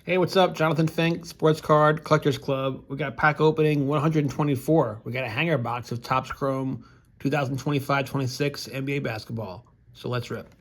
Hey, what's up? Jonathan Fink, Sports Card Collectors Club. We got pack opening 124. We got a hanger box of Topps Chrome 2025-26 NBA basketball. So let's rip.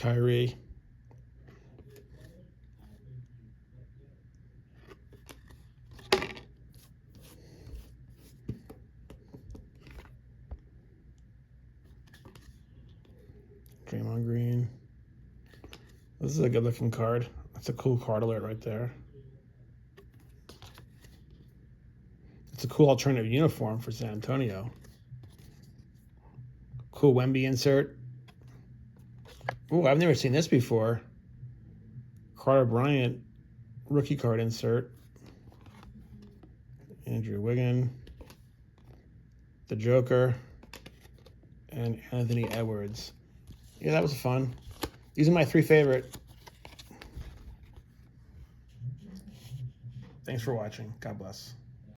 Kyrie. Draymond Green. This is a good looking card. That's a cool card alert right there. It's a cool alternative uniform for San Antonio. Cool Wemby insert. Ooh, I've never seen this before. Carter Bryant rookie card insert. Andrew Wiggins. The Joker. And Anthony Edwards. Yeah, that was fun. These are my three favorite. Thanks for watching. God bless.